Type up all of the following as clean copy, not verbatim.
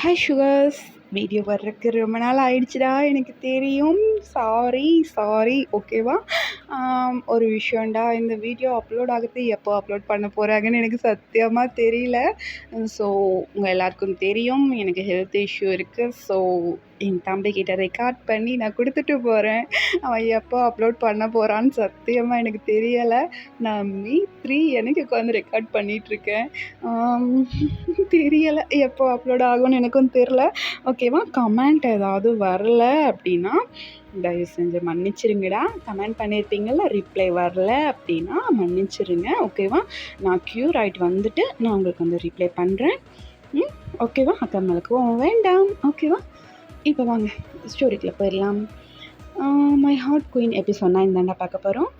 Hi sugars, video வர்றதுக்கு ரொம்ப நாள் ஆயிடுச்சுடா, எனக்கு தெரியும். சாரி சாரி, ஓகேவா? ஒரு விஷயம்டா, இந்த வீடியோ அப்லோட் ஆகுது, எப்போ அப்லோட் பண்ண போகிறாங்கன்னு எனக்கு சத்தியமாக தெரியல. ஸோ உங்கள் எல்லாருக்கும் தெரியும், எனக்கு ஹெல்த் இஷ்யூ இருக்குது. ஸோ என் தம்பிக்கிட்ட ரெக்கார்ட் பண்ணி நான் கொடுத்துட்டு போகிறேன். அவன் எப்போ அப்லோட் பண்ண போகிறான்னு சத்தியமாக எனக்கு தெரியலை. நான் மீ 3 எனக்கு உட்காந்து ரெக்கார்ட் பண்ணிகிட்ருக்கேன். தெரியலை எப்போ அப்லோட் ஆகும்னு எனக்கும் தெரில. ஓகேவா? கமெண்ட் ஏதாவது வரல அப்படின்னா தயவு செஞ்சு மன்னிச்சிருங்கடா. கமெண்ட் பண்ணியிருப்பீங்கள்ல, ரிப்ளை வரல அப்படின்னா மன்னிச்சிருங்க. ஓகேவா? நான் க்யூர் ஆகிட்டு வந்துட்டு நான் உங்களுக்கு வந்து ரிப்ளை பண்ணுறேன். ஓகேவா? அக்கா மேலே கோவம் வேண்டாம். ஓகேவா? இப்போ வாங்க ஸ்டோரிக்குள்ளே போயிடலாம். மை ஹார்ட் குயின் எபிசோட் 9 தாண்டா பார்க்க போகிறோம்.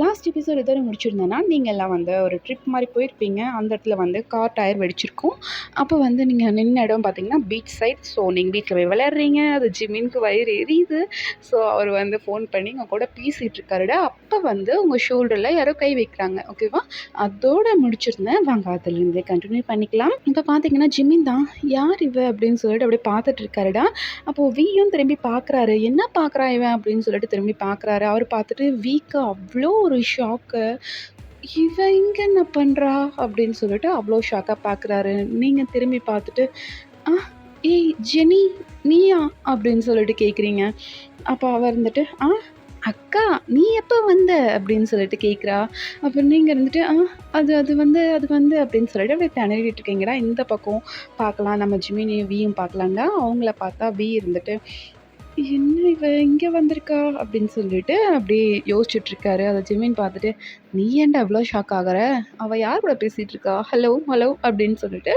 லாஸ்ட் எபிசோட் எதோட முடிச்சிருந்தேன்னா, நீங்கள் எல்லாம் வந்து ஒரு ட்ரிப் மாதிரி போயிருப்பீங்க. அந்த இடத்துல வந்து கார் டயர் வெடிச்சிருக்கும். அப்போ வந்து நீங்கள் நின்ன இடம் பார்த்தீங்கன்னா பீச் சைட். ஸோ நீங்கள் பீச்சில் போய் விளையாடுறீங்க. அது ஜிமினுக்கு வயிறு எரியுது. ஸோ அவர் வந்து ஃபோன் பண்ணி உங்கள் கூட பேசிகிட்டு இருக்காருடா. அப்போ வந்து உங்கள் ஷோல்டரில் யாரோ கை வைக்கிறாங்க. ஓகேவா? அதோட முடிச்சிருந்தேன். வாங்க அதுலேருந்தே கண்டினியூ பண்ணிக்கலாம். இப்போ பார்த்தீங்கன்னா ஜிமின் தான், யார் இவ அப்படின்னு சொல்லிட்டு அப்படியே பார்த்துட்டு இருக்காருடா. அப்போது வியும் திரும்பி பார்க்குறாரு. என்ன பார்க்குறா இவன் அப்படின்னு சொல்லிட்டு திரும்பி பார்க்குறாரு. அவர் பார்த்துட்டு வீக்கு அவ்வளோ ஒரு ஷாக்கு. இவ இங்கே என்ன பண்ணுறா அப்படின்னு சொல்லிட்டு அவ்வளோ ஷாக்காக பார்க்குறாரு. நீங்கள் திரும்பி பார்த்துட்டு ஏய் ஜெனி நீயா அப்படின்னு சொல்லிட்டு கேட்குறீங்க. அப்போ அவர் இருந்துட்டு அக்கா நீ எப்போ வந்த அப்படின்னு சொல்லிட்டு கேட்குறா. அப்போ நீங்கள் இருந்துட்டு அது வந்து அப்படின்னு சொல்லிட்டு அப்படியே திணறிட்டு இருக்கீங்கடா. இந்த பக்கம் பார்க்கலாம், நம்ம ஜிமினியும் வியும் பார்க்கலாம்டா. அவங்கள பார்த்தா வி இருந்துட்டு என்ன இவ இங்கே வந்திருக்கா அப்படின்னு சொல்லிட்டு அப்படியே யோசிச்சுட்ருக்காரு. அதை ஜிமின் பார்த்துட்டு நீ ஏன்டா இவ்வளோ ஷாக் ஆகிற, அவள் யார் கூட பேசிகிட்டு இருக்கா, ஹலோ ஹலோ அப்படின்னு சொல்லிட்டு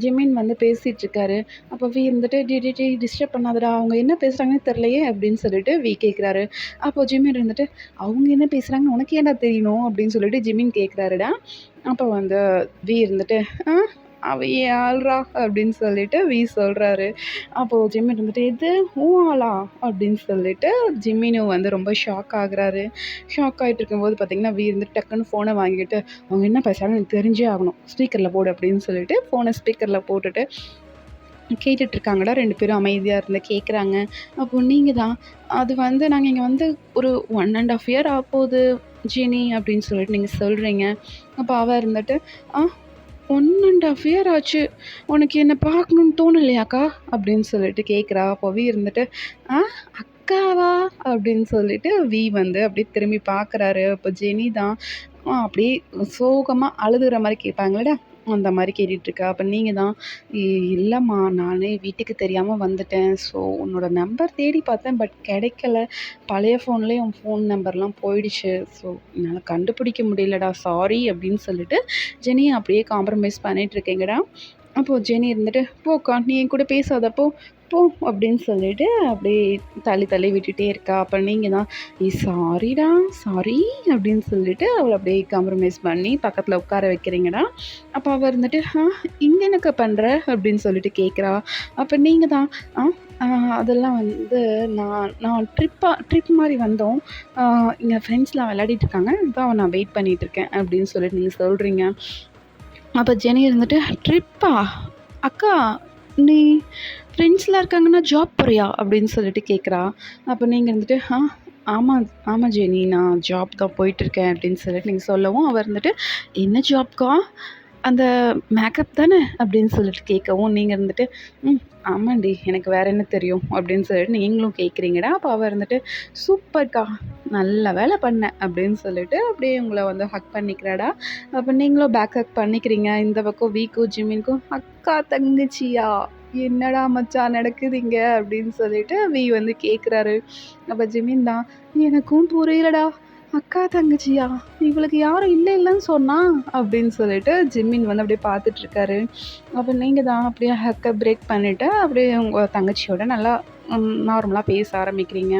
ஜிமின் வந்து பேசிகிட்ருக்காரு. அப்போ வி இருந்துட்டு டி டிஸ்டர்ப் பண்ணாதடா, அவங்க என்ன பேசுகிறாங்கன்னு தெரிலையே அப்படின்னு சொல்லிட்டு வி கேட்குறாரு. அப்போது ஜிமின் இருந்துட்டு அவங்க என்ன பேசுகிறாங்கன்னு உனக்கு ஏன்டா தெரியணும் அப்படின்னு சொல்லிட்டு ஜிமின் கேட்குறாருடா. அப்போ வந்து வி இருந்துட்டு அவ ஆள்றா அப்படின்னு சொல்லிட்டு வி சொல்கிறாரு. அப்போது ஜிமின் இருந்துட்டு இது ஆளா அப்படின்னு சொல்லிட்டு ஜிமினும் வந்து ரொம்ப ஷாக் ஆகுறாரு. ஷாக் ஆகிட்டு இருக்கும்போது பார்த்திங்கன்னா வி இருந்துட்டு டக்குன்னு ஃபோனை வாங்கிட்டு அவங்க என்ன பேசுகிறாங்கன்னு எனக்கு தெரிஞ்சே ஆகணும், ஸ்பீக்கரில் போடு அப்படின்னு சொல்லிட்டு ஃபோனை ஸ்பீக்கரில் போட்டுட்டு கேட்டுட்ருக்காங்கடா. 2 பேரும் அமைதியாக இருந்து கேட்குறாங்க. அப்போ நீங்கள் தான் அது வந்து நாங்கள் இங்கே வந்து ஒரு 1.5 இயர் ஆகப்போகுது ஜீனி அப்படின்னு சொல்லிட்டு நீங்கள் சொல்கிறீங்க. அப்போ அவள் இருந்துட்டு 1.5 இயர் ஆச்சு, உனக்கு என்னை பார்க்கணுன்னு தோணலையாக்கா அப்படின்னு சொல்லிட்டு கேட்குறா. அப்போ வி இருந்துட்டு அக்காவா அப்படின்னு சொல்லிட்டு வி வந்து அப்படியே திரும்பி பார்க்குறாரு. அப்போ ஜெனி தான் அப்படியே சோகமாக அழுதுகிற மாதிரி கேட்பாங்களேடா, அந்த மாதிரி கேட்டுட்ருக்கா. அப்போ நீங்கள் தான் இல்லைம்மா நானே வீட்டுக்கு தெரியாமல் வந்துட்டேன். ஸோ உன்னோட நம்பர் தேடி பார்த்தேன், பட் கிடைக்கல. பழைய ஃபோன்லேயே உன் ஃபோன் நம்பர்லாம் போயிடுச்சு. ஸோ என்னால் கண்டுபிடிக்க முடியலடா, சாரி அப்படின்னு சொல்லிட்டு ஜெனியை அப்படியே காம்ப்ரமைஸ் பண்ணிகிட்ருக்கீங்கடா. அப்போது ஜெனி இருந்துட்டு போக்கா நீ என் கூட பேசாதப்போ போ அப்படின்னு சொல்லிட்டு அப்படியே தள்ளி விட்டுட்டே இருக்கா. அப்போ நீங்கள் தான் சாரிடா சாரி அப்படின்னு சொல்லிட்டு அவளை அப்படியே காம்ப்ரமைஸ் பண்ணி பக்கத்தில் உட்கார வைக்கிறீங்கடா. அப்போ அவள் இருந்துட்டு இங்கே எனக்கு பண்ணுற அப்படின்னு சொல்லிட்டு கேட்குறா. அப்போ நீங்கள் தான் அதெல்லாம் வந்து நான் ட்ரிப் மாதிரி வந்தோம், இங்கே ஃப்ரெண்ட்ஸ்லாம் விளையாடிட்டு இருக்காங்க, அதான் நான் வெயிட் பண்ணிகிட்ருக்கேன் அப்படின்னு சொல்லிட்டு நீங்கள் சொல்கிறீங்க. அப்போ ஜெனி இருந்துட்டு ட்ரிப்பா அக்கா, நீ ஃப்ரெண்ட்ஸ்லாம் இருக்காங்கன்னா ஜாப் போறியா அப்படின்னு சொல்லிட்டு கேட்குறா. அப்போ நீங்கள் இருந்துட்டு ஆமாம் ஜெனி நான் ஜாப் தான் போயிட்டுருக்கேன் அப்படின்னு சொல்லிட்டு நீங்கள் சொல்லவும் அவர் இருந்துட்டு என்ன ஜாப்க்கா, அந்த மேக்கப் தானே அப்படின்னு சொல்லிட்டு கேட்கவும் நீங்கள் இருந்துட்டு ஆமாண்டி எனக்கு வேறு என்ன தெரியும் அப்படின்னு சொல்லிட்டு நீங்களும் கேட்குறீங்கடா. அப்போ அவர் இருந்துட்டு சூப்பர்க்கா நல்ல வேலை பண்ணேன் அப்படின்னு சொல்லிட்டு அப்படியே உங்களை வந்து ஹக் பண்ணிக்கிறாடா. அப்போ நீங்களும் பேக் ஹக் பண்ணிக்கிறீங்க. இந்த பக்கம் வீக்கும் ஜிமினுக்கும் அக்கா தங்கச்சியா என்னடா மச்சான் நடக்குதுங்க அப்படின்னு சொல்லிட்டு வி வந்து கேட்குறாரு. அப்போ ஜிமின் தான் எனக்கும் புரியலடா, அக்கா தங்கச்சியா இவளுக்கு யாரும் இல்லைன்னு சொன்னா அப்படின்னு சொல்லிட்டு ஜிமின் வந்து அப்படியே பார்த்துட்ருக்காரு. அப்போ நீங்கள் தான் அப்படியே ஹக்கை பிரேக் பண்ணிவிட்டு அப்படியே உங்கள் தங்கச்சியோட நல்லா நார்மலாக பேச ஆரம்பிக்கிறீங்க.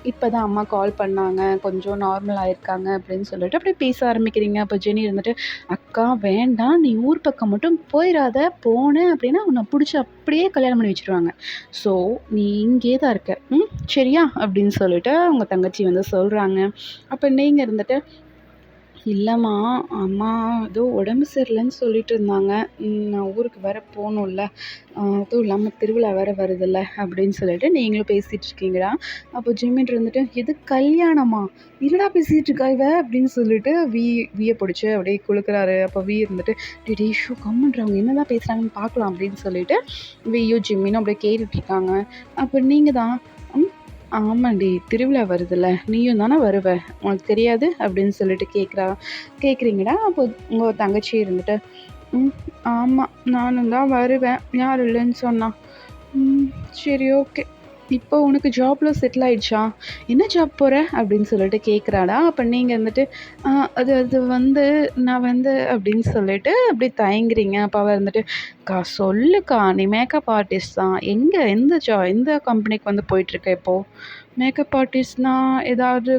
இப்போ தான் அம்மா கால் பண்ணாங்க, கொஞ்சம் நார்மல் ஆகிருக்காங்க அப்படின்னு சொல்லிட்டு அப்படியே பேச ஆரம்பிக்கிறீங்க. அப்போ ஜெனி இருந்துட்டு அக்கா வேண்டாம், நீ ஊர் பக்கம் மட்டும் போயிடாத, போனேன் அப்படின்னா உன்னை பிடிச்சி அப்படியே கல்யாணம் பண்ணி வச்சுருவாங்க. ஸோ நீ இங்கே தான் இருக்க, சரியா அப்படின்னு சொல்லிட்டு உங்கள் தங்கச்சி வந்து சொல்கிறாங்க. அப்போ நீங்கள் இருந்துட்டு இல்லைம்மா, அம்மா ஏதோ உடம்பு சரியில்லன்னு சொல்லிட்டு இருந்தாங்க. நான் ஊருக்கு வேற போணும்ல. அதுவும் இல்லாம திருவிழா வேற வருதுல்ல அப்படின்னு சொல்லிட்டு நீங்களும் பேசிட்டு இருக்கீங்கடா. அப்போ ஜிம்மின் இருந்துட்டு, "எது கல்யாணமா? என்னடா பேசிட்டு இருக்கா இவ?" அப்படின்னு சொல்லிட்டு விய பிடிச்சு அப்படியே குலுக்குறாரு. அப்போ இருந்துட்டு, "டேய் டேய் ஷூ கம்முன்ட்ரு, அவங்க என்னதான் பேசுறாங்கன்னு பார்க்கலாம்" அப்படின்னு சொல்லிட்டு வியும் ஜிம்மினும் அப்படியே கேட்டுட்டு இருக்காங்க. அப்போ நீங்க தான், "ம் ஆமாண்டி, திருவிழா வருதுல்ல, நீயும் தானே வருவ, உனக்கு தெரியாது?" அப்படின்னு சொல்லிட்டு கேட்குறீங்கடா. அப்போ உங்கள் தங்கச்சி இருந்துட்டு, ம் ஆமா, நானும் தான் வருவேன், யார் இல்லைன்னு சொன்னா? ம் சரி, ஓகே. இப்போ உனக்கு ஜாப்ல செட்டில் ஆயிடுச்சா? என்ன ஜாப் போற? அப்படின்னு சொல்லிட்டு கேட்குறாடா. அப்ப நீங்க வந்துட்டு, அ அது அது வந்து நான் வந்து அப்படின்னு சொல்லிட்டு அப்படியே தயங்குறீங்க. அப்ப அவ இருந்துட்டு, "அக்கா சொல்லுக்கா, நீ மேக்கப் ஆர்டிஸ்ட் தான். எந்த கம்பெனிக்கு வந்து போயிட்டுருக்க இப்போ?" மேக்கப் ஆர்டிஸ்ட்னா ஏதாவது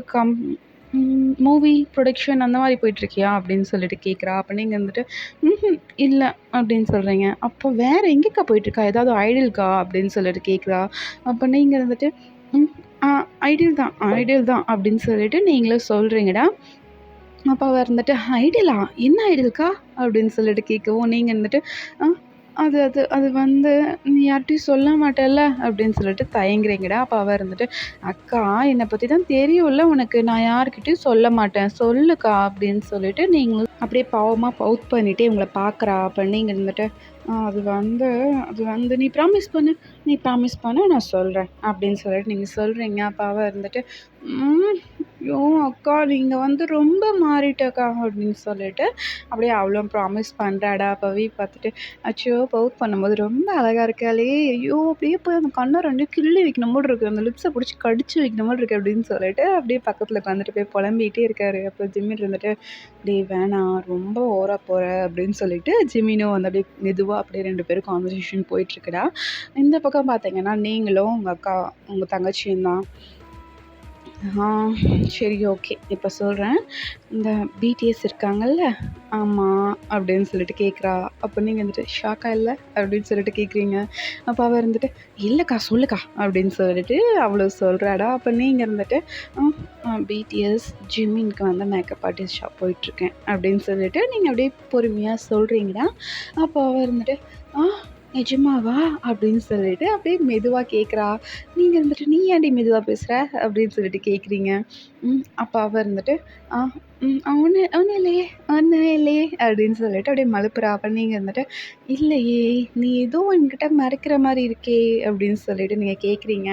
மூவி ப்ரொடக்ஷன் அந்த மாரி போயிட்டுருக்கியா? அப்படின்னு சொல்லிட்டு கேட்குறா. அப்ப நீங்க வந்துட்டு, ம்ஹ்ம் இல்ல அப்படின்னு சொல்றீங்க. அப்போ வேற எங்கேக்கா போயிட்டுருக்கா? ஏதாவது ஐடியல்க்கா? அப்படின்னு சொல்லிட்டு கேட்குறா. அப்ப நீங்க வந்துட்டு, ம் ஆ ஐடியல் தான் அப்படின்னு சொல்லிட்டு நீங்களும் சொல்றீங்கடா. அப்ப அவ இருந்துட்டு, "ஐடியலா? என்ன ஐடியல்க்கா?" அப்படின்னு சொல்லிட்டு கேட்கவும், நீங்க இருந்துட்டு, "அ அது அது அது வந்து நீ யார்ட்டயும் சொல்ல மாட்டல்ல?" அப்படின்னு சொல்லிட்டு தயங்குறீங்கடா. அப்ப அவ இருந்துட்டு, "அக்கா, என்னை பத்தி தான் தெரியும்ல உனக்கு. நான் யார்கிட்டயும் சொல்ல மாட்டேன். சொல்லுக்கா" அப்படின்னு சொல்லிட்டு நீங்களும் அப்படியே பாவமா பவுட் பண்ணிட்டே உங்கள பார்க்குறா. அப்ப நீங்க இருந்துட்டு, அது வந்து நீ ப்ராமிஸ் பண்ணு, நான் சொல்றேன்" அப்படின்னு சொல்லிட்டு நீங்க சொல்றீங்க. அப்ப அவ இருந்துட்டு, "ம் ஐயோ! அக்கா, நீங்க வந்து ரொம்ப மாறிட்டக்கா" அப்படின்னு சொல்லிட்டு அப்படியே அவளும் ப்ராமிஸ் பண்றாடா. அப்ப பார்த்துட்டு, அச்சோ! பவுட் பண்ணும்போது ரொம்ப அழகா இருக்காளே! ஐயோ! அப்படியே போய் அந்த கண்ண 2யும் கிள்ளி வைக்கணும் போல இருக்கு. அந்த லிப்ஸ புடிச்சு கடிச்சு வைக்கணும் போல இருக்கு அப்படின்னு சொல்லிட்டு அப்படியே பக்கத்துல உட்காந்துட்டு போய் புலம்பிட்டே இருக்காரு. அப்ப ஜிம்மின் இருந்துட்டு, "டேய் வேணாம், ரொம்ப ஓவரா போற" அப்படின்னு சொல்லிட்டு ஜிம்மினும் வந்து அப்படியே மெதுவா அப்படியே 2 பேரும் கான்வர்சேஷன் போயிட்டுருக்குடா. இந்த பக்கம் பார்த்தீங்கன்னா, நீங்களும் உங்க அக்கா, உங்க தங்கச்சியும் தான். ஆ சரி, ஓகே. இப்ப சொல்றேன். இந்த பிடிஎஸ் இருக்காங்கல்ல, "ஆமா" அப்படின்னு சொல்லிட்டு கேட்குறா. அப்ப நீங்க வந்துட்டு, "ஷாக்கா இல்ல?" அப்படின்னு சொல்லிட்டு கேட்குறீங்க. அப்ப அவ இருந்துட்டு, "இல்லக்கா, சொல்லுக்கா" அப்படின்னு சொல்லிட்டு அவளும் சொல்றாடா. அப்ப நீங்க இருந்துட்டு, "ம் பிடிஎஸ் ஜிம்மின்க்கு வந்து மேக்கப் ஆர்டிஸ்ட் ஷாப் போயிட்டுருக்கேன்" அப்படின்னு சொல்லிட்டு நீங்க அப்படியே பொறுமையா சொல்றீங்கடா. அப்போ அவ இருந்துட்டு, "ஆ நிஜமாவா?" அப்படின்னு சொல்லிட்டு அப்படியே மெதுவா கேட்குறா. நீங்க இருந்துட்டு, "நீ ஏன்டி மெதுவா பேசுற?" அப்படின்னு சொல்லிட்டு கேட்குறீங்க. அப்ப அவ இருந்துட்டு, "ஆ ஒண்ணும் இல்லையே" அப்படின்னு சொல்லிட்டு அப்படியே மழுப்புறா. அப்ப நீங்க இருந்துட்டு, "இல்லையே, நீ ஏதோ என்கிட்ட மறைக்கிற மாரி இருக்கே" அப்படின்னு சொல்லிட்டு நீங்க கேட்குறீங்க.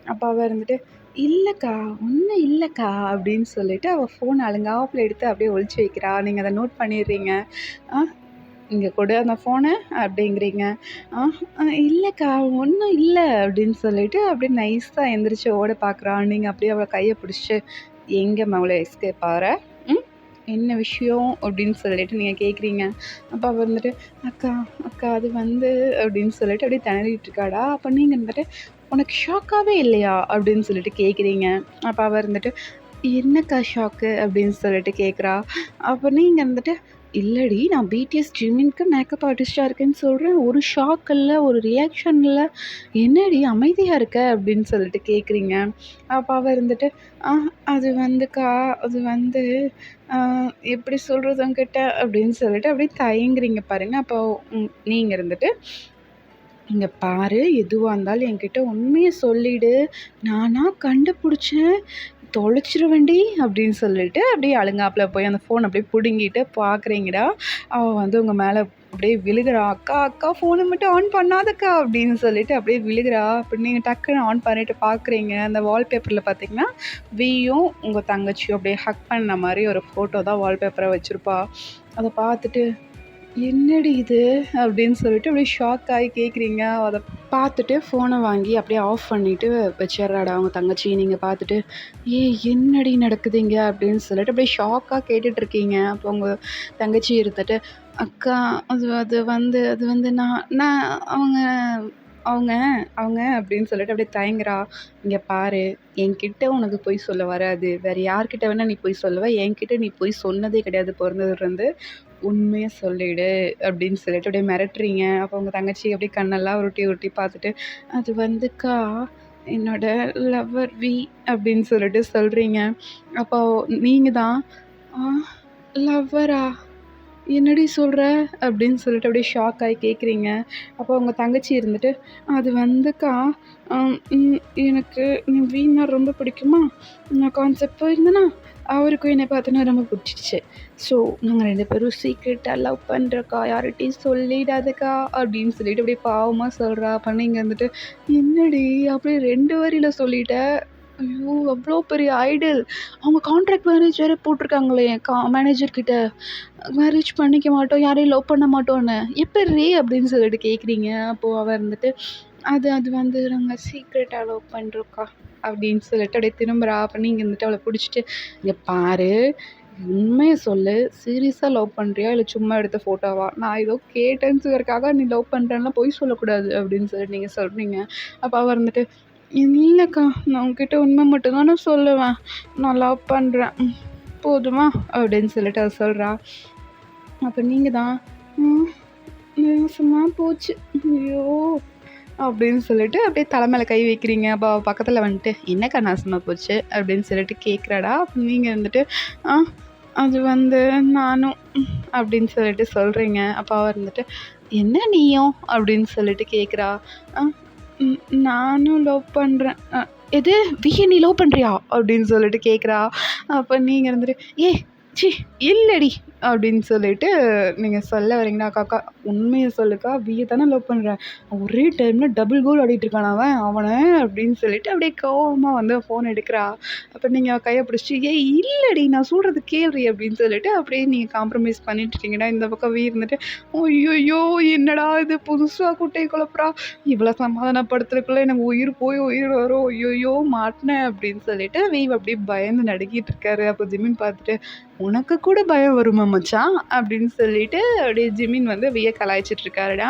அப்ப அவ இருந்துட்டு, "இல்லக்கா, ஒண்ணும் இல்லக்கா" அப்படின்னு சொல்லிட்டு அவ ஃபோன் அலங்காப்புல எடுத்து அப்படியே ஒளிச்சு வைக்கிறா. நீங்க அத நோட் பண்ணிடுறீங்க. "ஆ இங்க குடு அந்த ஃபோன" அப்படிங்கிறீங்க. "ஆ இல்லக்கா, ஒண்ணும் இல்ல" அப்படின்னு சொல்லிட்டு அப்படியே நைஸா எந்திரிச்சு ஓட பார்க்குறா. நீங்க அப்படியே அவ கைய பிடிச்சு, "எங்க மகளே எஸ்கேப் ஆகுற? ம். என்ன விஷயம்?" அப்படின்னு சொல்லிட்டு நீங்க கேட்குறீங்க. அப்ப அவ வந்துட்டு, "அக்கா, அக்கா அது வந்து" அப்படின்னு சொல்லிட்டு அப்படியே திணறிட்டு இருக்காடா. அப்ப நீங்க வந்துட்டு, "உனக்கு ஷாக்காவே இல்லையா?" அப்படின்னு சொல்லிட்டு கேட்குறீங்க. அப்ப அவ இருந்துட்டு, "என்னக்கா ஷாக்கு?" அப்படின்னு சொல்லிட்டு கேட்குறா. அப்ப நீங்க வந்துட்டு, "இல்லடி, நான் பிடிஎஸ் ஜிமின்க்கு மேக்கப் ஆர்டிஸ்ட்டா இருக்கேன்னு சொல்றேன். ஒரு ஷாக் இல்ல, ஒரு ரியாக்ஷன் இல்ல. என்னடி அமைதியா இருக்க?" அப்படின்னு சொல்லிட்டு கேட்குறீங்க. அப்ப அவ இருந்துட்டு, "ஆ அது வந்துக்கா, அது வந்து அ எப்படி சொல்றது உன்கிட்ட?" அப்படின்னு சொல்லிட்டு அப்படியே தயங்குறீங்க பாருங்க. அப்போ நீங்க இருந்துட்டு, "இங்க பாரு, எதுவா இருந்தாலும் என்கிட்ட உண்மைய சொல்லிடு. நானா கண்டுபிடிச்சேன். தொலைச்சிருவேன்டி" அப்படின்னு சொல்லிட்டு அப்படியே அழுங்காப்புல போய் அந்த ஃபோன் அப்படியே புடுங்கிட்டு பார்க்குறீங்கடா. அவ வந்து உங்க மேல அப்படியே விழுகுறா. "அக்கா, அக்கா ஃபோன மட்டும் ஆன் பண்ணாதக்கா" அப்படின்னு சொல்லிட்டு அப்படியே விழுகுறா. அப்ப நீங்க டக்குனு ஆன் பண்ணிட்டு பார்க்குறீங்க. அந்த வால்பேப்பர்ல பார்த்தீங்கன்னா, வியும் உங்க தங்கச்சியும் அப்படியே ஹக் பண்ண மாரி ஒரு ஃபோட்டோ தான் வால்பேப்பரா வச்சிருப்பா. அத பார்த்துட்டு, "என்னடி இது?" அப்படின்னு சொல்லிட்டு அப்படியே ஷாக் ஆயி கேட்குறீங்க. அத பார்த்துட்டு ஃபோன வாங்கி அப்படியே ஆஃப் பண்ணிட்டு வச்சிர்றாடா உங்க தங்கச்சி. நீங்க பார்த்துட்டு, "ஏய் என்னடி நடக்குது இங்க?" அப்படின்னு சொல்லிட்டு அப்படியே ஷாக்கா கேட்டுட்ருக்கீங்க. அப்போ உங்க தங்கச்சி இருந்துட்டு, "அக்கா, அது வந்து நான் நான் அவங்க அவங்க அவங்க" அப்படின்னு சொல்லிட்டு அப்படியே தயங்குறா. "இங்க பாரு, என்கிட்ட உனக்கு பொய் சொல்ல வராது. வேற யார்கிட்ட வேணா நீ பொய் சொல்லுவ. என்கிட்ட நீ பொய் சொன்னதே கிடையாது பொறந்ததுலருந்து. உண்மைய சொல்லிடு" அப்படின்னு சொல்லிட்டு அப்படியே மிரட்டுறீங்க. அப்போ உங்க தங்கச்சி அப்படியே கண்ணெல்லாம் உருட்டி உருட்டி பார்த்துட்டு, "அது வந்துக்கா, என்னோட லவ்வர் வி" அப்படின்னு சொல்லிட்டு சொல்றீங்க. அப்போ நீங்க தான், "ஆ லவ்வரா? என்னடி சொல்ற? அப்படின்னு சொல்லிட்டு அப்படியே ஷாக் ஆயி கேட்குறீங்க. அப்போ உங்க தங்கச்சி இருந்துட்டு, அது வந்துக்கா, எனக்கு வீணா ரொம்ப பிடிக்குமா, நான் கான்செப்ட் போயிருந்தேனா, அவருக்கும் என்னை பார்த்தோன்னா ரொம்ப பிடிச்சிடுச்சு. ஸோ நாங்க 2 பேரும் சீக்ரெட்டா லவ் பண்றோம்க்கா, யார்கிட்டயும் சொல்லிடாதக்கா அப்படின்னு சொல்லிட்டு அப்படியே பாவமா சொல்றா. அப்ப நீங்க வந்துட்டு, என்னடி அப்படியே 2 வரியில சொல்லிட்ட? ஐயோ! அவ்ளோ பெரிய ஐடல். அவங்க கான்ட்ராக்ட் மேரேஜ் வேற போட்டிருக்காங்களே மேனேஜர் கிட்ட. மேரேஜ் பண்ணிக்க மாட்டோம், யாரையும் லவ் பண்ண மாட்டோன்னு. எப்பிட்ரி? அப்படின்னு சொல்லிட்டு கேட்குறீங்க. அப்போ அவ இருந்துட்டு, அது அது வந்து நாங்க சீக்ரெட்டா லவ் பண்றோம்க்கா அப்படின்னு சொல்லிட்டு அப்படியே திரும்புறா. அப்ப நீங்க வந்துட்டு அவள புடிச்சுட்டு, இங்க பாரு, உண்மைய சொல்லு. சீரியஸா லவ் பண்றியா? இல்ல சும்மா எடுத்த ஃபோட்டோவா? நான் ஏதோ கேட்டேன்னு சொல்றதுக்காக நீ லவ் பண்றேன்லாம் பொய் சொல்லக்கூடாது அப்படின்னு சொல்லிட்டு நீங்க சொல்றீங்க. அப்ப அவ இருந்துட்டு, இல்லக்கா, நான் உன்கிட்ட உண்மை மட்டும் தானே சொல்லுவேன். நான் லவ் பண்றேன். போதுமா? அப்படின்னு சொல்லிட்டு அவ சொல்றா. அப்ப நீங்க தான், ம் நாசமா போச்சு. ஐயோ! அப்படின்னு சொல்லிட்டு அப்படியே தலை மேல கை வைக்கிறீங்க. அப்ப அவ பக்கத்துல வந்துட்டு, என்னக்கா நாசமா போச்சு? அப்படின்னு சொல்லிட்டு கேட்குறாடா. அப்ப நீங்க வந்துட்டு, ஆ அது வந்து நானும் அப்படின்னு சொல்லிட்டு சொல்றீங்க. அப்ப அவ இருந்துட்டு, என்ன நீயும்? அப்படின்னு சொல்லிட்டு கேட்குறா. அ ம் நானும் லவ் பண்றேன். எது? விய நீ லவ் பண்றியா? அப்படின்னு சொல்லிட்டு கேட்குறா. அப்ப நீங்க இருந்துட்டு, ஏய் ச்சீ! இல்லடி அப்படின்னு சொல்லிட்டு நீங்க சொல்ல வரீங்களா? அக்கா உண்மைய சொல்லுக்கா, விய தானே லவ் பண்ற. ஒரே டைம்ல டபுள் கோல் ஆடிட்டு இருக்கானா அவன், அவன அப்படின்னு சொல்லிட்டு அப்படியே கோவமா வந்து ஃபோன் எடுக்கிறா. அப்ப நீங்க அவ கைய பிடிச்சுட்டு, ஏய் இல்லடி நான் சொல்றது கேளுடி அப்படின்னு சொல்லிட்டு அப்படியே நீங்க காம்ப்ரமைஸ் பண்ணிட்டு இருக்கீங்கன்னா, இந்த பக்கம் வி இருந்துட்டு, ஐய்யய்யோ! என்னடா இது புதுசா குட்டைய குழப்புறா. இவள சமாதானப்படுத்துறதுக்குள்ள எனக்கு உயிர் போய் உயிர் வரும். ஐய்யய்யோ! மாட்டுனேன் அப்படின்னு சொல்லிட்டு வி அப்படியே பயந்து நடுங்கிட்டு இருக்காரு. அப்ப ஜிமின் பார்த்துட்டு, உனக்கு கூட பயம் வருமா மச்சான்? அப்படின்னு சொல்லிட்டு அப்படியே ஜிமின் வந்து விய கலாய்ச்சிட்டு இருக்காருடா.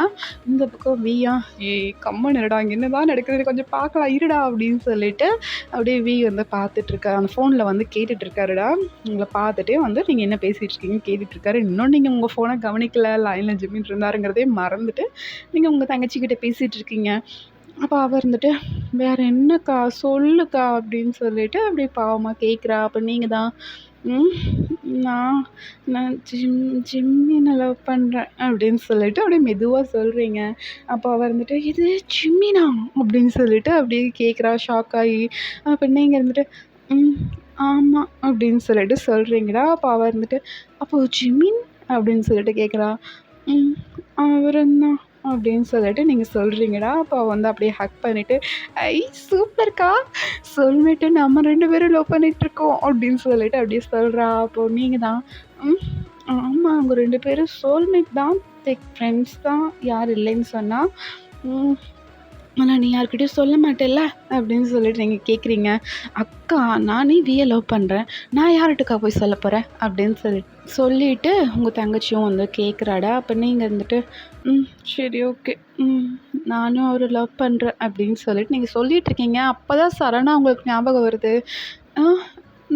இந்த பக்கம் வியா, ஏய் கம்முனு இருடா, இங்க என்னதான் நடக்குதுன்னு கொஞ்சம் பார்க்கலாம் இருடா அப்படின்னு சொல்லிட்டு அப்படியே வி வந்து பார்த்துட்டு இருக்காரு. அந்த ஃபோன்ல வந்து கேட்டுட்டு இருக்காருடா. உங்கள பார்த்துட்டே வந்து நீங்க என்ன பேசிட்டு இருக்கீங்கன்னு கேட்டுட்டு இருக்காரு. இன்னும் நீங்க உங்க ஃபோன கவனிக்கல. லைன்ல ஜிமின் இருந்தாருங்கிறதே மறந்துட்டு நீங்க உங்க தங்கச்சி கிட்ட பேசிட்டு இருக்கீங்க. அப்ப அவ இருந்துட்டு, வேற என்னக்கா சொல்லுக்கா அப்படின்னு சொல்லிட்டு அப்படியே பாவமா கேட்குறா. அப்ப நீங்க தான், ம் நான் நான் ஜிம்மின லவ் பண்றேன் அப்படின்னு சொல்லிட்டு அப்படியே மெதுவா சொல்றீங்க. அப்ப அவ இருந்துட்டு, இது ஜிம்மினா? அப்படின்னு சொல்லிட்டு அப்படியே கேட்குறா ஷாக் ஆயி. அப்ப நீங்க இருந்துட்டு, ம் ஆமா அப்படின்னு சொல்லிட்டு சொல்றீங்கடா. அப்ப அவ இருந்துட்டு, அப்போ ஜிமின்? அப்படின்னு சொல்லிட்டு கேட்குறா. ம் அவருந்தான் அப்படின்னு சொல்லிட்டு நீங்க சொல்றீங்கடா. அப்ப அவ வந்து அப்படியே ஹக் பண்ணிட்டு, ஐ சூப்பர்க்கா! சோல்மேட்டு நம்ம 2 பேரும் லவ் பண்ணிட்டுருக்கோம் அப்படின்னு சொல்லிட்டு அப்படியே சொல்றா. அப்போ நீங்க தான், ம் ஆமா அவங்க 2 பேரும் சோல்மேட் தான், ஃப்ரெண்ட்ஸ் தான், யார் இல்லைன்னு சொன்னா. ம் ஆனா நீ யார்கிட்டயும் சொல்ல மாட்டல்ல? அப்படின்னு சொல்லிட்டு நீங்க கேட்குறீங்க. அக்கா நானே விய லவ் பண்றேன். நான் யார்கிட்டக்கா போய் சொல்லப் போறேன்? அப்படின்னு சொல்லிட்டு உங்க தங்கச்சியும் வந்து கேட்குறாடா. அப்ப நீங்க இருந்துட்டு, ம் சரி ஓகே. ம் நானும் அவர லவ் பண்றேன் அப்படின்னு சொல்லிட்டு நீங்க சொல்லிட்டு இருக்கீங்க. அப்பதான் சடனா உங்களுக்கு ஞாபகம் வருது. ஆ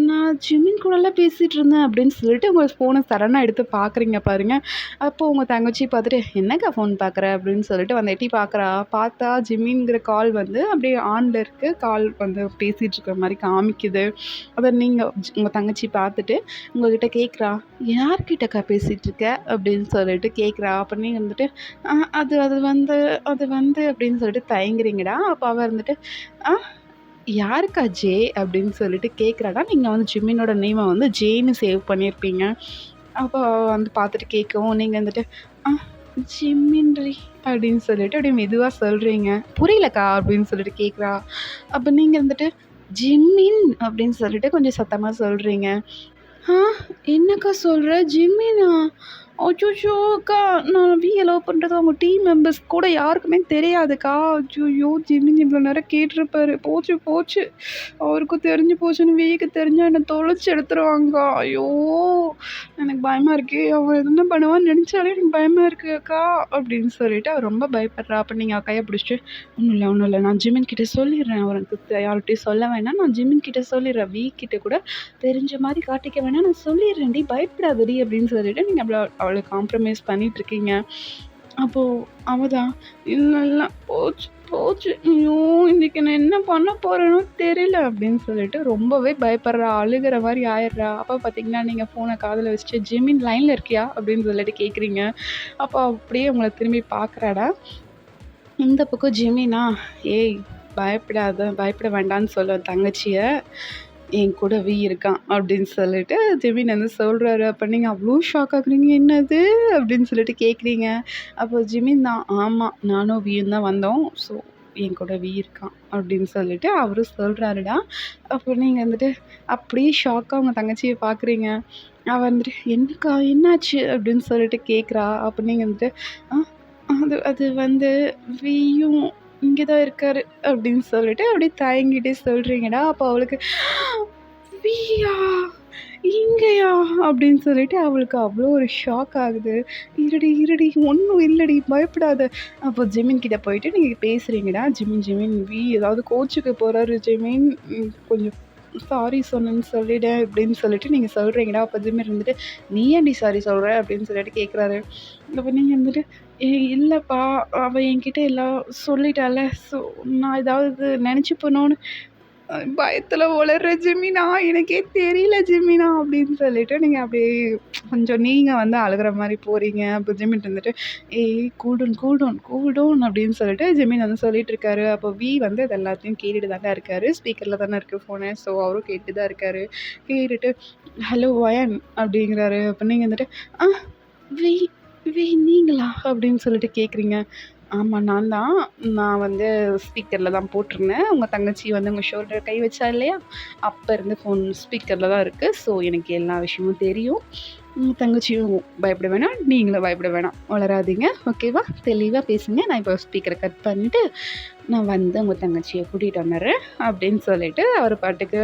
நான் ஜிமின் கூடலாம் பேசிட்டு இருந்தேன் அப்படின்னு சொல்லிட்டு உங்க ஃபோன சடனா எடுத்து பார்க்குறீங்க பாருங்க. அப்போ உங்க தங்கச்சி பார்த்துட்டு, "என்னக்கா ஃபோன் பார்க்குற?" அப்படின்னு சொல்லிட்டு வந்து எட்டி பார்க்குறா. பார்த்தா ஜிமின்ங்கிற கால் வந்து அப்படியே ஆன்ல இருக்கு. கால் வந்து பேசிட்டு இருக்கிற மாரி காமிக்குது. அத நீங்க உங்க தங்கச்சி பார்த்துட்டு உங்ககிட்ட கேட்குறா, "யார்கிட்டக்கா பேசிட்டு இருக்க?" அப்படின்னு சொல்லிட்டு கேட்குறா. அப்ப நீங்க வந்துட்டு, அது அது வந்து அது வந்து" அப்படின்னு சொல்லிட்டு தயங்குறீங்கடா. அப்ப அவ இருந்துட்டு, "ஆ யாருக்கா ஜே?" அப்படின்னு சொல்லிட்டு கேட்குறாடா. நீங்க வந்து ஜிம்மினோட நேம வந்து ஜேன்னு சேவ் பண்ணியிருப்பீங்க. அப்போ அவ வந்து பார்த்துட்டு கேட்கவும், நீங்க வந்துட்டு, "ஆ ஜிம்மின்டி" அப்படின்னு சொல்லிட்டு அப்படியே மெதுவா சொல்றீங்க. "புரியலக்கா" அப்படின்னு சொல்லிட்டு கேட்குறா. அப்ப நீங்க வந்துட்டு, "ஜிம்மின்" அப்படின்னு சொல்லிட்டு கொஞ்சம் சத்தமா சொல்றீங்க. "ஆ என்னக்கா சொல்ற? ஜிம்மினா? அச்சச்சோ! அக்கா நான் விய லவ் பண்றது அவங்க டீம் மெம்பர்ஸ் கூட யாருக்குமே தெரியாதுக்கா. அய்யய்யோ! ஜிமின் இவ்வளோ நேரம் கேட்டுருப்பாரு. போச்சு, போச்சு. அவருக்கும் தெரிஞ்சு போச்சுன்னு விக்கு தெரிஞ்சா என்ன தொலைச்சு எடுத்துருவாங்கக்கா. ஐயோ! எனக்கு பயமா இருக்கே. அவன் என்ன பண்ணுவான்னு நெனச்சாலே எனக்கு பயமா இருக்கு அக்கா. அப்படின்னு சொல்லிட்டு அவ ரொம்ப பயப்படுறா. அப்ப நீங்க அவ கைய பிடிச்சுட்டு, ஒண்ணும் இல்ல, ஒண்ணும் இல்ல. நான் ஜிமின் கிட்ட சொல்லிடுறேன். அவனுக்கு யார்கிட்டயும் சொல்ல வேணாம். நான் ஜிமின் கிட்ட சொல்லிடுறேன். வி கிட்ட கூட தெரிஞ்ச மாரி காட்டிக்க வேணாம். நான் சொல்லிடுறேன்டி. பயப்படாதடி அப்படின்னு சொல்லிட்டு நீங்க அவள காம்ப்ரமைஸ் பண்ணிட்டுருக்கீங்க. அப்போ அவ தான், இல்ல இல்ல போச்சு போச்சு. ஐயோ! இன்னைக்கு நான் என்ன பண்ண போறேனோ தெரியல அப்படின்னு சொல்லிட்டு ரொம்பவே பயப்படுறா. அழுகுற மாரி ஆயிடுறா. அப்ப பார்த்தீங்கன்னா, நீங்க ஃபோன காதுல வச்சுட்டு, "ஜெமின் லைன்ல இருக்கியா?" அப்படின்னு சொல்லிட்டு கேட்குறீங்க. அப்ப அப்படியே உங்கள திரும்பி பார்க்குறாடா. இந்த பக்கம் ஜெமினா, "ஏய் பயப்படாத, பயப்பட வேண்டான்னு சொல்லு உன் தங்கச்சிய. என் கூட இருக்கான்." அப்படின்னு சொல்லிட்டு ஜெமின் வந்து சொல்றாரு. அப்ப நீங்க அவ்ளோ ஷாக் ஆகுறீங்க. "என்னது?" அப்படின்னு சொல்லிட்டு கேட்குறீங்க. அப்போ ஜிமின் தான், "ஆமா, நானும் வியும் தான் வந்தோம். ஸோ என் கூட இருக்கான்." அப்படின்னு சொல்லிட்டு அவரும் சொல்றாருடா. அப்போ நீங்க வந்துட்டு அப்படியே ஷாக்கா உங்க தங்கச்சிய பார்க்குறீங்க. அவ வந்துட்டு, "என்னக்கா என்னாச்சு?" அப்படின்னு சொல்லிட்டு கேட்குறா. அப்ப நீங்க வந்துட்டு, "ஆ அது அது வந்து வியும் இங்க தான் இருக்காரு." அப்படின்னு சொல்லிட்டு அப்படியே தயங்கிட்டே சொல்றீங்கடா. அப்ப அவளுக்கு, "வியா! இங்கயா?" அப்படின்னு சொல்லிட்டு அவளுக்கு அவ்வளோ ஒரு ஷாக் ஆகுது. "இருடி, இருடி, ஒண்ணும் இல்லடி, பயப்படாத." அப்போ ஜெமின் கிட்ட போயிட்டு நீங்க பேசுறீங்கடா. "ஜெமின், ஜெமின், ஏதாவது கோச்சுக்க போறாரு ஜெமின். கொஞ்சம் சாரி சொன்னேன்னு சொல்லிடு." அப்படின்னு சொல்லிட்டு நீங்க சொல்றீங்கடா. அப்ப ஜெமின் இருந்துட்டு, "நீ ஏன்டி சாரி சொல்ற?" அப்படின்னு சொல்லிட்டு கேட்குறாரு. அப்ப நீங்க வந்துட்டு, இல்லப்பா, அவ என்கிட்ட எல்லாம் சொல்லிட்டால்ல. ஸோ நான் ஏதாவது நெனச்சுப்பனோன்னு பயத்துல உளர்றேன் ஜெமினா. எனக்கே தெரியல ஜெமினா." அப்படின்னு சொல்லிட்டு நீங்க அப்படியே கொஞ்சம் நீங்க வந்து அழுகுற மாரி போறீங்க. அப்போ ஜெமின் இருந்துட்டு, "ஏய் cool down, cool down, cool down." அப்படின்னு சொல்லிட்டு ஜெமின் வந்து சொல்லிட்டு இருக்காரு. அப்போ வந்து அது எல்லாத்தையும் கேட்டுட்டு தாங்க இருக்காரு. ஸ்பீக்கர்ல தானே இருக்கு ஃபோனு. ஸோ அவரும் கேட்டுட்டு தான் இருக்காரு. கேட்டுட்டு, "ஹலோ வயன்." அப்படிங்கிறாரு. அப்போ நீங்க வந்துட்டு, "ஆ வி நீங்களா?" அப்படின்னு சொல்லிட்டு கேட்குறீங்க. "ஆமா நான் தான். நான் வந்து ஸ்பீக்கர்ல தான் போட்டிருந்தேன். உங்க தங்கச்சி வந்து உங்க ஷோல்டர் கை வச்சா இல்லையா? அப்ப இருந்து ஃபோன் ஸ்பீக்கர்ல தான் இருக்கு. ஸோ எனக்கு எல்லா விஷயமும் தெரியும். உங்க தங்கச்சியும் பயப்பட வேணாம். நீங்களும் பயப்பட வேணாம். உளறாதீங்க. ஓகேவா? தெளிவா பேசுங்க. நான் இப்போ ஸ்பீக்கர கட் பண்ணிட்டு, நான் வந்து உங்க தங்கச்சிய கூட்டிட்டு வந்துடுறேன்." அப்படின்னு சொல்லிட்டு அவரு பாட்டுக்கு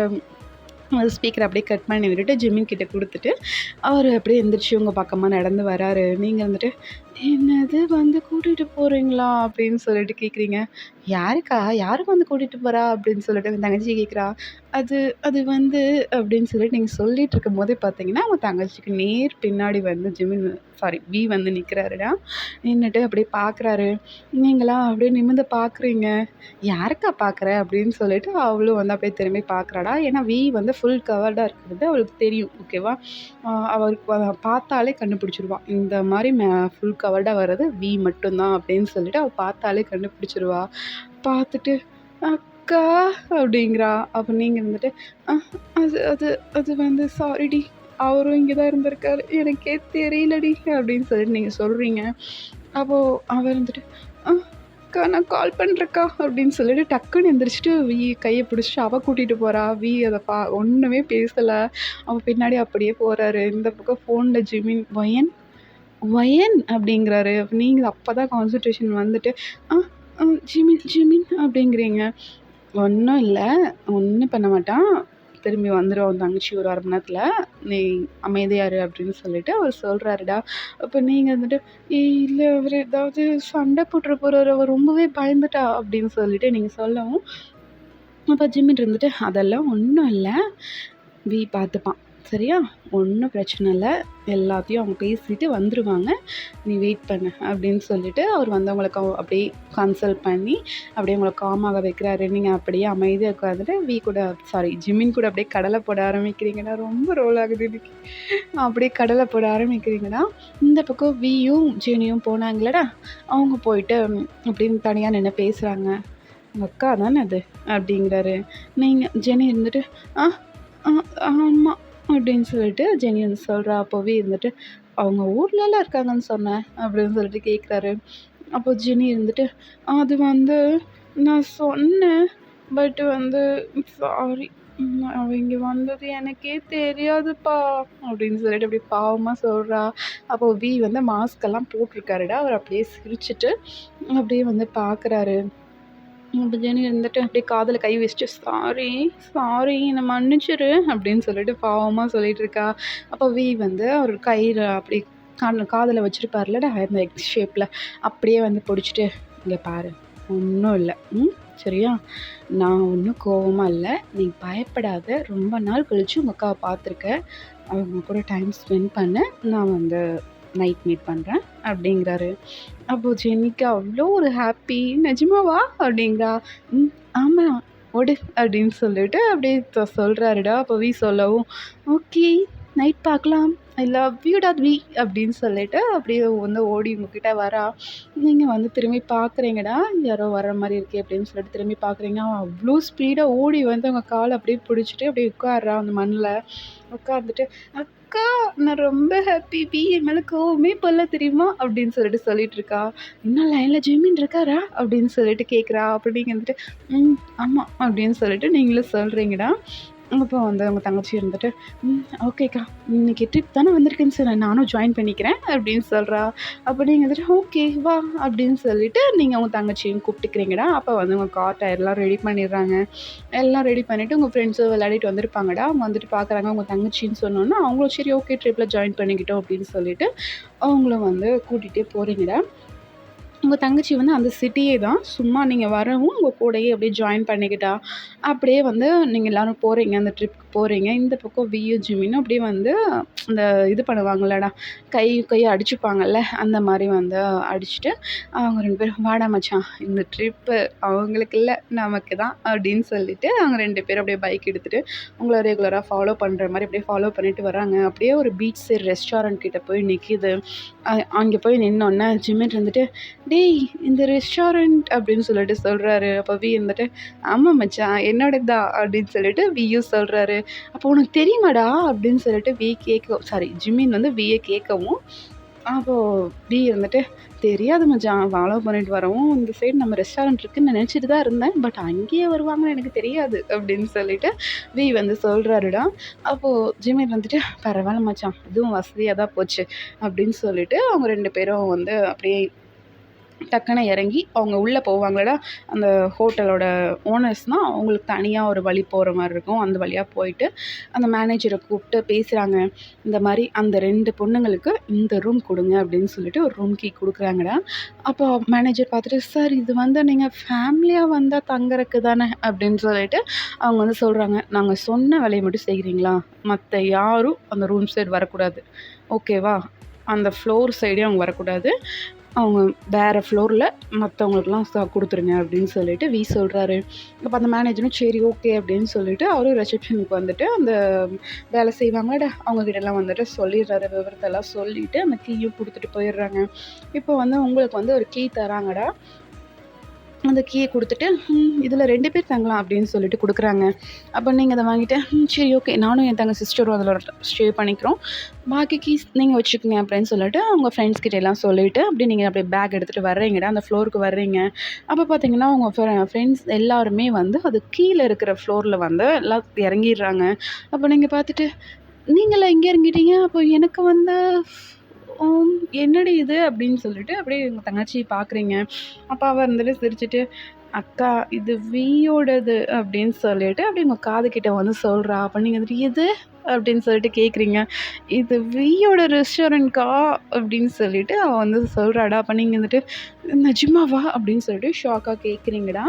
ஸ்பீக்கர அப்படியே கட் பண்ணி விட்டுட்டு ஜிமின் கிட்ட குடுத்துட்டு, அவரு அப்படியே எந்திரிச்சு உங்க பக்கமா நடந்து வராரு. நீங்க வந்துட்டு, "என்னது வந்து கூட்டிட்டு போறீங்களா?" அப்படின்னு சொல்லிட்டு கேட்குறீங்க. "யாருக்கா? யாரு வந்து கூட்டிட்டு போறா?" அப்படின்னு சொல்லிட்டு என் தங்கச்சி கேட்குறா. "அது அது வந்து" அப்படின்னு சொல்லிட்டு நீங்க சொல்லிட்டு இருக்கும்போதே பார்த்தீங்கன்னா, உங்க தங்கச்சிக்கு நேர் பின்னாடி வந்து வந்து நிக்கிறாருடா. நின்னுட்டு அப்படியே பார்க்குறாரு. நீங்கலாம் அப்படியே நிமிர்ந்து பார்க்குறீங்க. "யாருக்கா பார்க்குற?" அப்படின்னு சொல்லிட்டு அவளும் வந்து அப்படியே திரும்பி பார்க்குறாடா. ஏன்னா வந்து ஃபுல் கவர்டா இருக்கிறது அவளுக்கு தெரியும். ஓகேவா? அவளுக்கு பார்த்தாலே கண்டுபிடிச்சிருவா. இந்த மாரி ஃபுல் கவர்டா வர்றது மட்டும் தான் அப்படின்னு சொல்லிட்டு அவ பார்த்தாலே கண்டுபிடிச்சிருவா. பார்த்துட்டு, "அக்கா" அப்படிங்கிறா. அப்ப நீங்க வந்துட்டு, "அ அது அது அது வந்து சாரிடி. அவரும் இங்க தான் இருந்திருக்காரு. எனக்கே தெரியலடி." அப்படின்னு சொல்லிட்டு நீங்க சொல்றீங்க. அப்போ அவர் வந்துட்டு, "அ அக்கா நான் கால் பண்றேன்க்கா." அப்படின்னு சொல்லிட்டு டக்குன்னு எந்திரிச்சுட்டு கைய பிடிச்சுட்டு அவ கூட்டிட்டு போறா. அத ஒண்ணுமே பேசல. அவ பின்னாடி அப்படியே போறாரு. இந்த பக்கம் ஃபோன்ல ஜிமின், "வயன், வயன்" அப்படிங்கிறாரு. நீங்க அப்பதான் கான்சன்ட்ரேஷன் வந்துட்டு, "அ அ ஜிமின், ஜிமின்" அப்படிங்கிறீங்க. "ஒண்ணும் இல்ல. ஒண்ணும் பண்ண மாட்டான். திரும்பி வந்துருவா உன் தங்கச்சி ஒரு 1/2 மணி நேரத்துல. நீ அமைதியா இரு." அப்படின்னு சொல்லிட்டு அவர் சொல்றாருடா. அப்ப நீங்க வந்துட்டு, இல்ல அவரு ஏதாவது சண்டை போட்டுற போறாரு. அவ ரொம்பவே பயந்துட்டா." அப்படின்னு சொல்லிட்டு நீங்க சொல்லவும், அப்ப ஜிமின் இருந்துட்டு, "அதெல்லாம் ஒண்ணும் இல்ல. பார்த்துப்பான். சரியா? ஒண்ணும் பிரச்சனை இல்ல. எல்லாத்தையும் அவங்க பேசிட்டு வந்துருவாங்க. நீ வெயிட் பண்ணு." அப்படின்னு சொல்லிட்டு அவர் வந்து உங்களுக்கு அப்படியே கன்சல்ட் பண்ணி, அப்படியே உங்கள காமாக வைக்கிறாரு. நீங்க அப்படியே அமைதியா உட்காந்துட்டு கூட ஜிமின் கூட அப்படியே கடலை போட ஆரம்பிக்கிறீங்கடா. ரொம்ப ரோல் ஆகுது இன்னைக்கு. அப்படியே கடலை போட ஆரம்பிக்கிறீங்கடா. இந்த பக்கம் ஜெனியும் போனாங்கல்லடா, அவங்க போயிட்டு அப்படின்னு தனியா நின்னு பேசுறாங்க. "உங்க அக்கா தானே அது?" அப்படிங்கிறாரு. ஜெனி இருந்துட்டு, "ஆ ஆ ஆமா." அப்படின்னு சொல்லிட்டு ஜெனி வந்து சொல்றா. அப்போவே இருந்துட்டு, "அவங்க ஊர்லலாம் இருக்காங்கன்னு சொன்னேன்." அப்படின்னு சொல்லிட்டு கேட்குறாரு. அப்போ ஜெனி இருந்துட்டு, "அது வந்து நான் சொன்னேன். பட் வந்து சாரி. அவ இங்க வந்தது எனக்கே தெரியாதுப்பா." அப்படின்னு சொல்லிட்டு அப்படியே பாவமா சொல்றா. அப்போ வந்து மாஸ்க் எல்லாம் போட்டிருக்காருடா. அவர் அப்படியே சிரிச்சுட்டு அப்படியே வந்து பார்க்குறாரு. அப்ப ஜெனி இருந்துட்டு அப்படியே காதுல கை வச்சுட்டு, "சாரி, சாரி என்ன மன்னிச்சிரு." அப்படின்னு சொல்லிட்டு பாவமா சொல்லிட்டு இருக்கா. அப்ப வந்து அவர் கையில அப்படியே காதுல வச்சிருப்பார்லடா அந்த எக்ஸ் ஷேப்ல, அப்படியே வந்து புடிச்சுட்டு, "இங்க பாரு, ஒண்ணும் இல்ல. சரியா? நான் ஒண்ணும் கோவமா இல்ல. நீ பயப்படாத. ரொம்ப நாள் கழிச்சு உங்க அக்காவ பார்த்துருக்க. அவங்க கூட டைம் ஸ்பெண்ட் பண்ணு. நான் வந்து நைட் மீட் பண்ணுறேன் அப்படிங்கிறாரு. அப்போது ஜெனிக்கு அவ்வளோ ஒரு ஹாப்பி. நிஜமாவா அப்படிங்கிறா. ம் ஆமாம் ஓடு அப்படின்னு சொல்லிட்டு அப்படியே சொல்கிறாருடா. அப்போ வி சொல்லவும் ஓகே நைட் பார்க்கலாம் ஐ லவ் யூ டாட் வி அப்படின்னு சொல்லிட்டு அப்படியே வந்து ஓடி உங்ககிட்ட வரா. நீங்கள் வந்து திரும்பி பார்க்குறீங்கடா யாரோ வர்ற மாதிரி இருக்கே அப்படின்னு சொல்லிட்டு திரும்பி பார்க்குறீங்க. அவன் அவ்வளோ ஸ்பீடாக ஓடி வந்து அவங்க காலை அப்படியே பிடிச்சிட்டு அப்படியே உட்கார்றா அந்த மண்ணில். உட்காந்துட்டு அக்கா நான் ரொம்ப ஹாப்பி வி என் மேலே கோவமே பல்ல தெரியுமா அப்படின்னு சொல்லிட்டு சொல்லிட்டு இருக்கா. இன்னும் லைனில் ஜிமின் இருக்காரா அப்படின்னு சொல்லிட்டு கேட்குறா. அப்படி நீங்கள் வந்துட்டு ஆமாம் அப்படின்னு சொல்லிட்டு நீங்களும் சொல்கிறீங்கடா. அப்போ வந்து உங்கள் தங்கச்சி இருந்துட்டு ஓகேக்கா இன்னைக்கு ட்ரிப் தானே வந்திருக்குன்னு சொல்லி நானும் ஜாயின் பண்ணிக்கிறேன் அப்படின்னு சொல்கிறா. அப்போ நீங்கள் வந்துட்டு ஓகே வா அப்படின்னு சொல்லிட்டு நீங்கள் உங்கள் தங்கச்சியும் கூப்பிட்டுக்கிறீங்கடா. அப்போ வந்து உங்கள் கார் டயர்லாம் ரெடி பண்ணிடுறாங்க. எல்லாம் ரெடி பண்ணிவிட்டு உங்கள் ஃப்ரெண்ட்ஸும் விளையாடிட்டு வந்திருப்பாங்கடா. அவங்க வந்துட்டு பார்க்குறாங்க உங்கள் தங்கச்சின்னு சொன்னோன்னே அவங்களும் சரி ஓகே ட்ரிப்பில் ஜாயின் பண்ணிக்கிட்டோம் அப்படின்னு சொல்லிட்டு அவங்களும் வந்து கூட்டிகிட்டே போகிறீங்கடா. உங்கள் தங்கச்சி வந்து அந்த சிட்டியே தான். சும்மா நீங்கள் வரவும் உங்கள் கூடயே அப்படியே ஜாயின் பண்ணிக்கிட்டா. அப்படியே வந்து நீங்கள் எல்லோரும் போகிறீங்க அந்த ட்ரிப்புக்கு போகிறீங்க. இந்த பக்கம் வியும் ஜிமினும் அப்படியே வந்து இந்த இது பண்ணுவாங்கல்லடா கையை அடிச்சுப்பாங்கல்ல அந்த மாதிரி வந்து அடிச்சுட்டு அவங்க 2 பேரும் வாடா மச்சான் இந்த ட்ரிப்பு அவங்களுக்கு இல்லை நமக்கு தான் அப்படின்னு சொல்லிட்டு அவங்க 2 பேரும் அப்படியே பைக் எடுத்துகிட்டு உங்களை ரெகுலராக ஃபாலோ பண்ணுற மாதிரி அப்படியே ஃபாலோ பண்ணிட்டு வராங்க. அப்படியே ஒரு பீச் சைடு ரெஸ்டாரண்ட் கிட்ட போய் நிற்கிது. அங்கே போய் நின்னோடனே ஜிமின் இருந்துட்டு டேய் இந்த ரெஸ்டாரண்ட் அப்படின்னு சொல்லிட்டு சொல்கிறாரு. அப்போ வி இருந்துட்டு ஆமாம் மச்சான் என்னோடது தான் அப்படின்னு சொல்லிட்டு வியும் சொல்கிறாரு. அப்போ உனக்கு தெரியுமாடா அப்படின்னு சொல்லிட்டு ஜிமின் வந்து வியை கேட்கவும் அப்போது வி இருந்துட்டு தெரியாது மச்சான் ஃபாலோ பண்ணிட்டு வரவும் இந்த சைடு நம்ம ரெஸ்டாரண்ட் இருக்குன்னு நான் நினச்சிட்டு தான் இருந்தேன். பட் அங்கேயே வருவாங்கன்னு எனக்கு தெரியாது அப்படின்னு சொல்லிட்டு வி வந்து சொல்கிறாருடா. அப்போது ஜிமின் வந்துட்டு பரவாயில்ல மச்சான் இதுவும் வசதியாக தான் போச்சு அப்படின்னு சொல்லிட்டு அவங்க 2 பேரும் வந்து அப்படியே டக்குன்னு இறங்கி அவங்க உள்ளே போவாங்களடா. அந்த ஹோட்டலோட ஓனர்ஸ்னால் அவங்களுக்கு தனியாக ஒரு வழி போகிற மாதிரி இருக்கும். அந்த வழியாக போயிட்டு அந்த மேனேஜரை கூப்பிட்டு பேசுகிறாங்க. இந்த மாதிரி அந்த 2 பொண்ணுங்களுக்கு இந்த ரூம் கொடுங்க அப்படின்னு சொல்லிட்டு ஒரு ரூம் கீ கொடுக்குறாங்கடா. அப்போ மேனேஜர் பார்த்துட்டு சார் இது வந்து நீங்கள் ஃபேமிலியாக வந்தால் தங்குறதுக்கு தானே அப்படின்னு சொல்லிட்டு அவங்க வந்து சொல்கிறாங்க. நாங்கள் சொன்ன வேலையை மட்டும் செய்கிறீங்களா? மற்ற யாரும் அந்த ரூம் சைடு வரக்கூடாது ஓகேவா? அந்த ஃப்ளோர் சைடே அவங்க வரக்கூடாது. அவங்க வேறு ஃப்ளோரில் மற்றவங்களுக்குலாம் கொடுத்துருங்க அப்படின்னு சொல்லிட்டு வி சொல்கிறாரு. அப்போ அந்த மேனேஜரும் சரி ஓகே அப்படின்னு சொல்லிட்டு அவரும் ரிசப்ஷனுக்கு வந்துட்டு அந்த வேலை செய்வாங்கடா அவங்கக்கிட்டலாம் வந்துட்டு சொல்லிடுறாரு. விவரத்தெல்லாம் சொல்லிவிட்டு அந்த கீயும் கொடுத்துட்டு போயிடுறாங்க. இப்போ வந்து உங்களுக்கு வந்து ஒரு கீ தராங்கடா. அந்த கீயை கொடுத்துட்டு இதில் 2 பேர் தங்கலாம் அப்படின்னு சொல்லிட்டு கொடுக்குறாங்க. அப்போ நீங்கள் அதை வாங்கிட்டு சரி ஓகே நானும் என் சிஸ்டரும் அதில் ஸ்டே பண்ணிக்கிறோம். பாக்கி கீஸ் நீங்கள் வச்சுக்கோங்க அப்படின்னு சொல்லிட்டு அவங்க ஃப்ரெண்ட்ஸ் கிட்ட எல்லாம் சொல்லிவிட்டு அப்படியே நீங்கள் அப்படியே பேக் எடுத்துகிட்டு வர்றீங்கடா. அந்த ஃப்ளோருக்கு வர்றீங்க. அப்போ பார்த்தீங்கன்னா உங்கள் ஃப்ரெண்ட்ஸ் எல்லாருமே வந்து அது கீழே இருக்கிற ஃப்ளோரில் வந்து எல்லாம் இறங்கிடுறாங்க. அப்போ நீங்கள் பார்த்துட்டு நீங்களா இங்கே இறங்கிட்டீங்க அப்போ எனக்கு வந்து என்னடி இது அப்படின்னு சொல்லிட்டு அப்படியே எங்கள் தங்கச்சி பார்க்குறீங்க. அப்போ அவள் இருந்துட்டு சிரிச்சுட்டு அக்கா இது வியோடது அப்படின்னு சொல்லிட்டு அப்படி உங்கள் காது கிட்ட வந்து சொல்கிறா. அப்போ நீங்கள் வந்துட்டு எது அப்படின்னு சொல்லிட்டு கேட்குறீங்க. இது வியோட ரெஸ்டாரண்ட்க்கா அப்படின்னு சொல்லிட்டு அவள் வந்து சொல்கிறாடா. அப்போ நீங்கள் வந்துட்டு நிஜமாவா அப்படின்னு சொல்லிட்டு ஷாக்காக கேட்குறீங்கடா.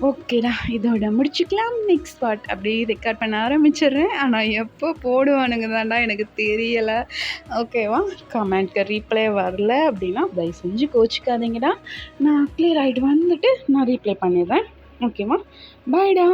ஓகேடா இதோட முடிச்சுக்கலாம். நெக்ஸ்ட் பார்ட் அப்படியே ரெக்கார்ட் பண்ண ஆரம்பிச்சிடுறேன். ஆனால் எப்போ போடுவானுங்க தான்டா எனக்கு தெரியலை. ஓகேவா? கமெண்ட்க்கு ரீப்ளே வரல அப்படின்னா தயவு செஞ்சு கோச்சிக்காதீங்கடா. நான் கிளியர் ஆகிட்டு வந்துட்டு நான் ரீப்ளே பண்ணிடுறேன். ஓகேவா? பாய்டா.